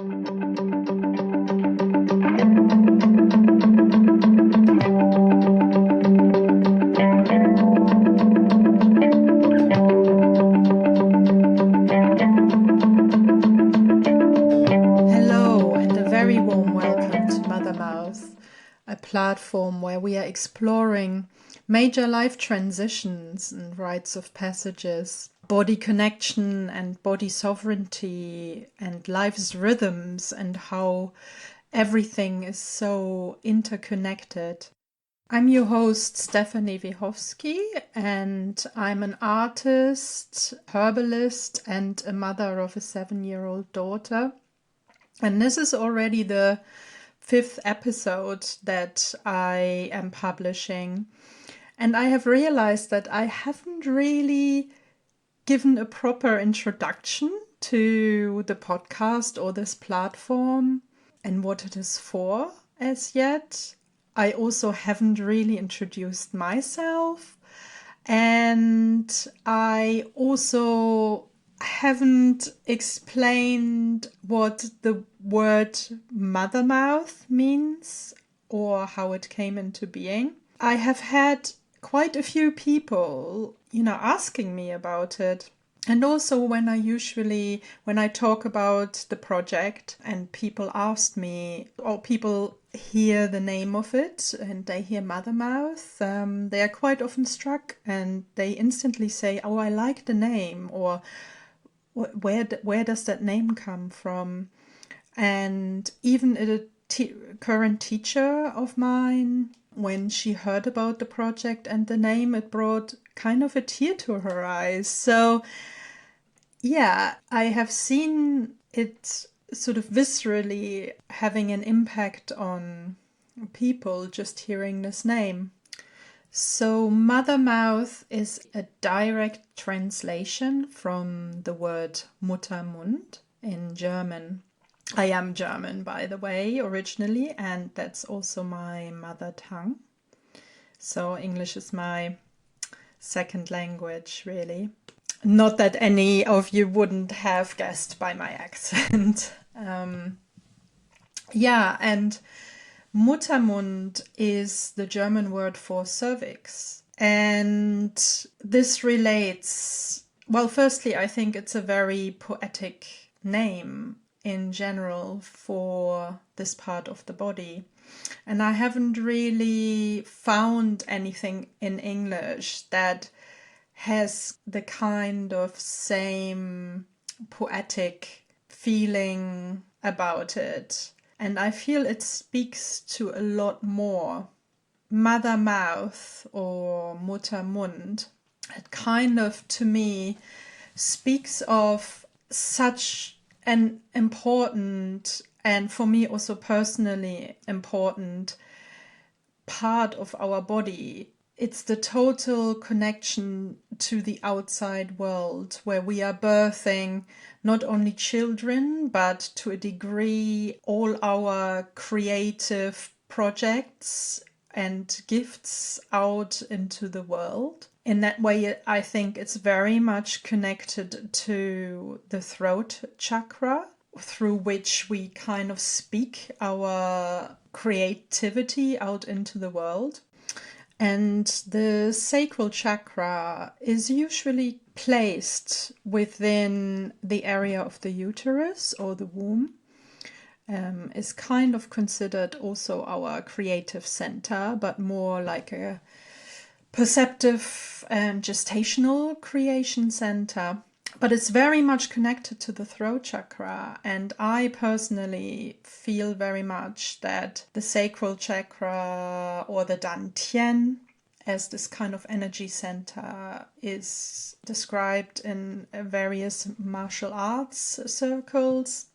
Hello, and a very warm welcome to Mothermouth, a platform where we are exploring major life transitions and rites of passages, body connection and body sovereignty, and life's rhythms, and how everything is so interconnected. I'm your host, Stephanie Wiechowski, and I'm an artist, herbalist, and a mother of a 7-year-old daughter. And this is already the 5th episode that I am publishing. And I have realized that I haven't really given a proper introduction to the podcast or this platform and what it is for as yet. I also haven't really introduced myself. And I also haven't explained what the word Mothermouth means or how it came into being. I have had quite a few people, asking me about it. And also when I talk about the project and people ask me, or people hear the name of it and they hear Mothermouth, they are quite often struck and they instantly say, oh, I like the name, or where does that name come from? And even a current teacher of mine, when she heard about the project and the name, it brought kind of a tear to her eyes. So yeah, I have seen it sort of viscerally having an impact on people just hearing this name. So Mothermouth is a direct translation from the word Muttermund in German. I am German, by the way, originally, and that's also my mother tongue. So English is my second language, really. Not that any of you wouldn't have guessed by my accent. And Muttermund is the German word for cervix. And this relates, well, firstly, I think it's a very poetic name in general for this part of the body. And I haven't really found anything in English that has the kind of same poetic feeling about it. And I feel it speaks to a lot more. Mothermouth or Muttermund, it kind of, to me, speaks of such an important, and for me also personally important, part of our body. It's the total connection to the outside world, where we are birthing not only children, but to a degree all our creative projects and gifts out into the world. In that way, I think it's very much connected to the throat chakra, through which we kind of speak our creativity out into the world. And the sacral chakra is usually placed within the area of the uterus or the womb. Is kind of considered also our creative center, but more like a perceptive and gestational creation center. But it's very much connected to the throat chakra, and I personally feel very much that the sacral chakra, or the dantian, as this kind of energy center is described in various martial arts circles.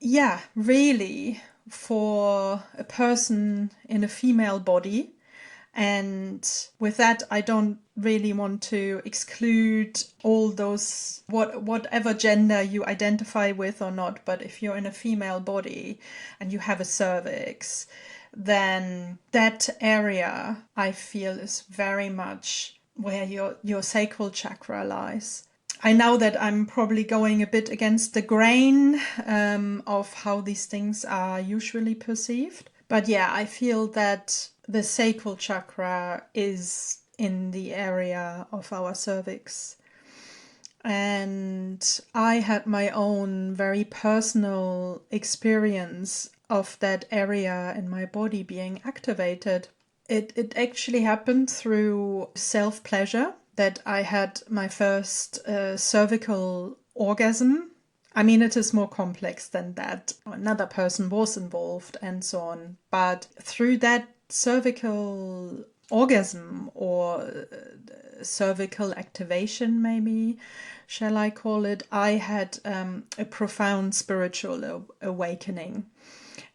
Yeah, really, for a person in a female body. And with that, I don't really want to exclude all those, whatever gender you identify with or not. But if you're in a female body and you have a cervix, then that area, I feel, is very much where your sacral chakra lies. I know that I'm probably going a bit against the grain of how these things are usually perceived. But yeah, I feel that the sacral chakra is in the area of our cervix. And I had my own very personal experience of that area in my body being activated. It actually happened through self-pleasure that I had my first cervical orgasm. I mean, it is more complex than that. Another person was involved and so on. But through that cervical orgasm or cervical activation, maybe, shall I call it, I had a profound spiritual awakening.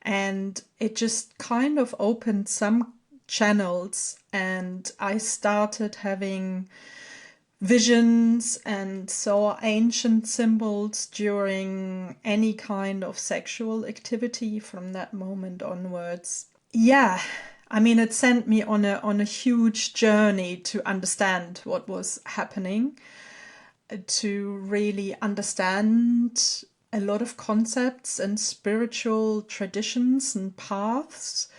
And it just kind of opened some channels, and I started having visions and saw ancient symbols during any kind of sexual activity from that moment onwards. Yeah, I mean, it sent me on a huge journey to understand what was happening, to really understand a lot of concepts and spiritual traditions and paths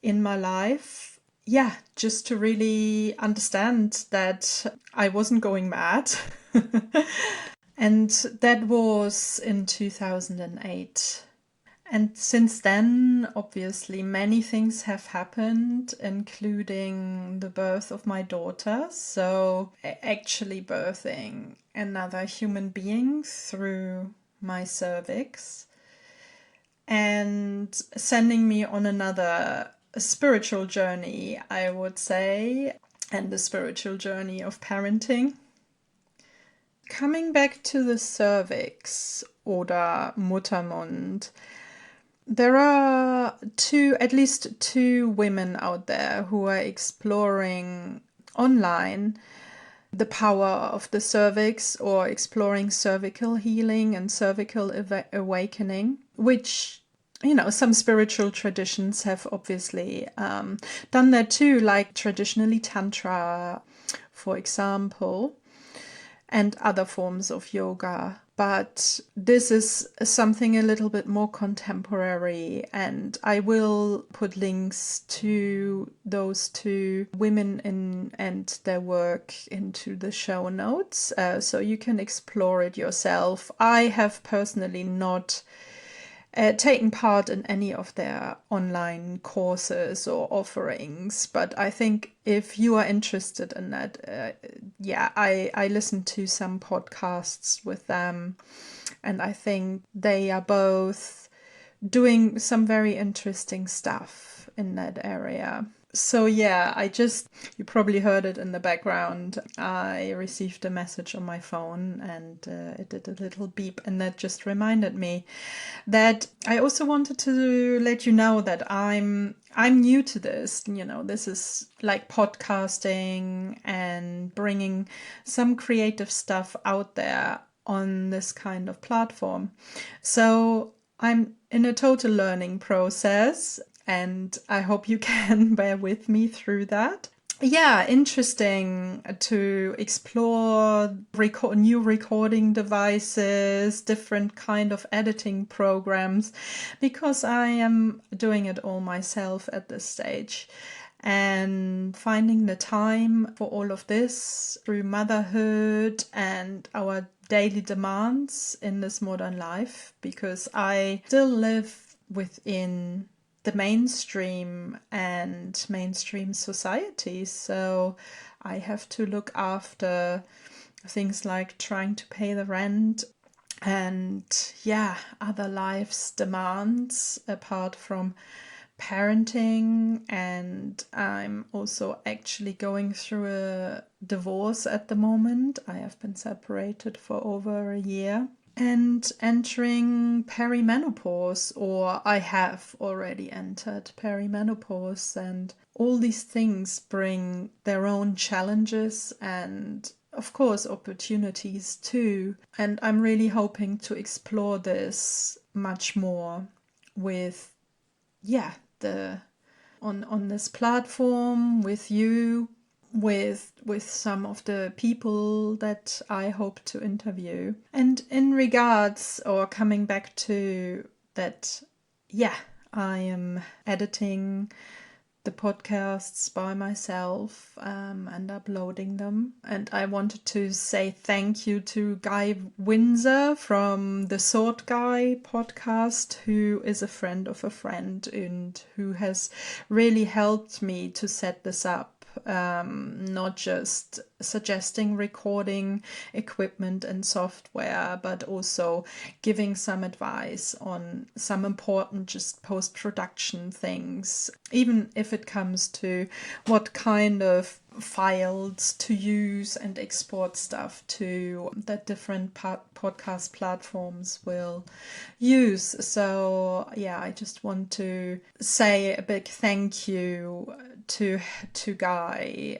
in my life. Yeah, just to really understand that I wasn't going mad. And that was in 2008. And since then, obviously, many things have happened, including the birth of my daughter. So, actually, birthing another human being through my cervix and sending me on another spiritual journey, I would say, and the spiritual journey of parenting. Coming back to the cervix oder Muttermund, there are at least two women out there who are exploring online the power of the cervix, or exploring cervical healing and cervical awakening, which, some spiritual traditions have obviously done that too, like traditionally Tantra, for example, and other forms of yoga. But this is something a little bit more contemporary, and I will put links to those two women and their work into the show notes, so you can explore it yourself. I have personally not taken part in any of their online courses or offerings, but I think if you are interested in that, I listened to some podcasts with them, and I think they are both doing some very interesting stuff in that area. So yeah, you probably heard it in the background. I received a message on my phone, and it did a little beep, and that just reminded me that I also wanted to let you know that I'm new to this. This is like podcasting and bringing some creative stuff out there on this kind of platform. So I'm in a total learning process, and I hope you can bear with me through that. Yeah, interesting to explore new recording devices, different kind of editing programs, because I am doing it all myself at this stage. And finding the time for all of this through motherhood and our daily demands in this modern life, because I still live within the mainstream and mainstream society. So I have to look after things like trying to pay the rent and other life's demands apart from parenting. And I'm also actually going through a divorce at the moment. I have been separated for over a year. And entering perimenopause, or I have already entered perimenopause, and all these things bring their own challenges and, of course, opportunities too. And I'm really hoping to explore this much more with, on this platform with you, with some of the people that I hope to interview. And in regards, or coming back to that, yeah, I am editing the podcasts by myself and uploading them. And I wanted to say thank you to Guy Windsor from the Sword Guy podcast, who is a friend of a friend and who has really helped me to set this up. Not just suggesting recording equipment and software, but also giving some advice on some important just post-production things, even if it comes to what kind of files to use and export stuff to that different podcast platforms will use. So yeah, I just want to say a big thank you to Guy,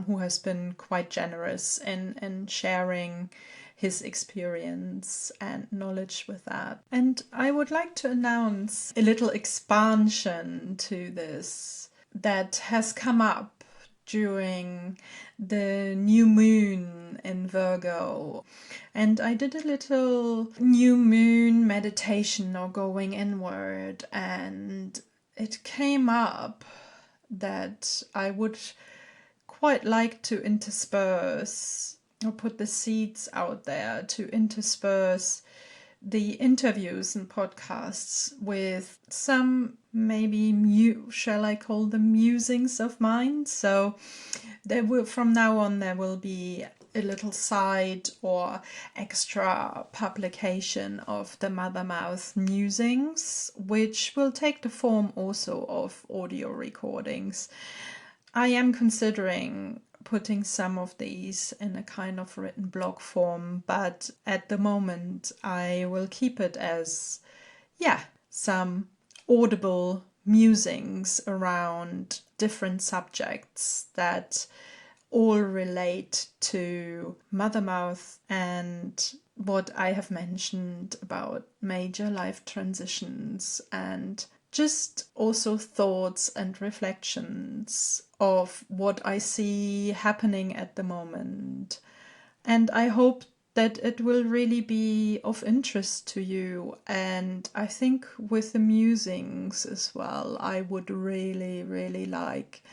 who has been quite generous in sharing his experience and knowledge with that. And I would like to announce a little expansion to this that has come up during the new moon in Virgo. And I did a little new moon meditation, or going inward, and it came up that I would quite like to intersperse, or put the seeds out there to intersperse the interviews and podcasts with some maybe shall I call them musings of mine. So there will, from now on, there will be a little side or extra publication of the Mothermouth musings, which will take the form also of audio recordings. I am considering putting some of these in a kind of written blog form, but at the moment I will keep it as, some audible musings around different subjects that all relate to Mothermouth and what I have mentioned about major life transitions, and just also thoughts and reflections of what I see happening at the moment. And I hope that it will really be of interest to you. And I think with the musings as well, I would really, really like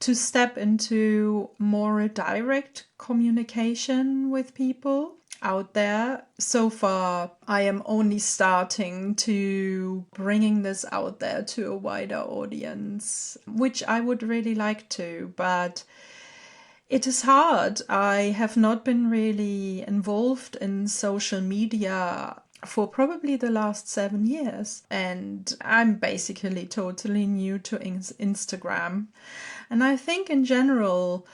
to step into more direct communication with people out there. So far, I am only starting to bringing this out there to a wider audience, which I would really like to, but it is hard. I have not been really involved in social media for probably the last 7 years, and I'm basically totally new to Instagram. And I think in general,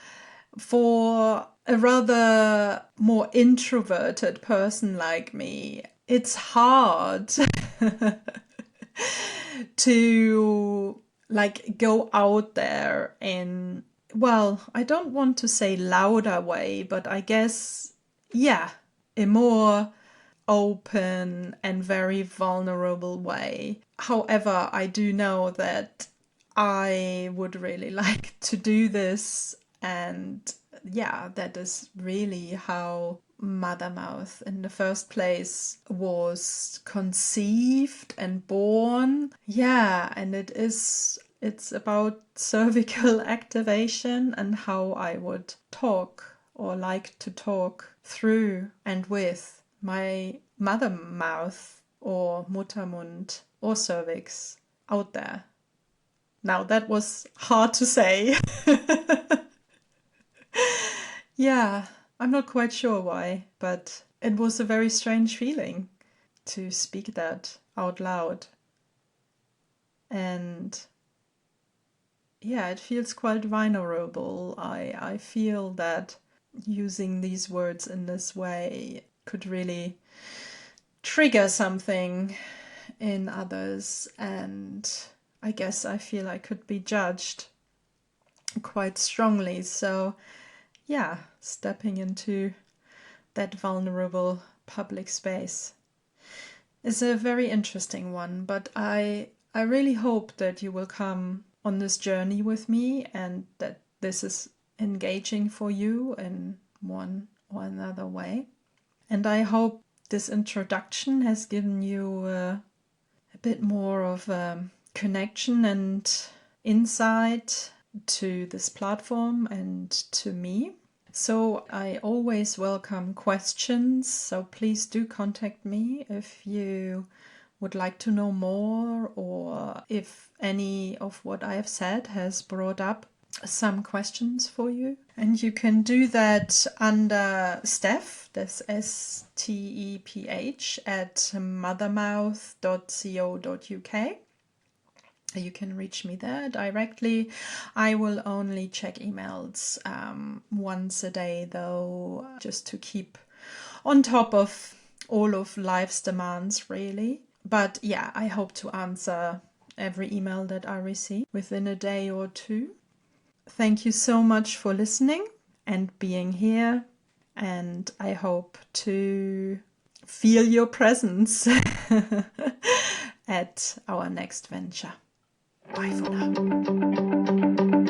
for a rather more introverted person like me, it's hard to go out there in, well, I don't want to say louder way, but I guess, a more open and very vulnerable way. However, I do know that I would really like to do this, and that is really how Mothermouth in the first place was conceived and born. And it's about cervical activation and how I would talk, or like to talk through and with my Mothermouth or Muttermund or cervix out there. Now that was hard to say. I'm not quite sure why, but it was a very strange feeling to speak that out loud. And it feels quite vulnerable. I feel that using these words in this way could really trigger something in others, and I guess I feel I could be judged quite strongly. So stepping into that vulnerable public space is a very interesting one, but I really hope that you will come on this journey with me, and that this is engaging for you in one or another way. And I hope this introduction has given you a bit more of a connection and insight to this platform and to me. So I always welcome questions, so please do contact me if you would like to know more, or if any of what I have said has brought up some questions for you. And you can do that under Steph, that's STEPH, at mothermouth.co.uk. You can reach me there directly. I will only check emails once a day, though, just to keep on top of all of life's demands, really. But yeah, I hope to answer every email that I receive within a day or two. Thank you so much for listening and being here, and I hope to feel your presence at our next venture. Bye for now.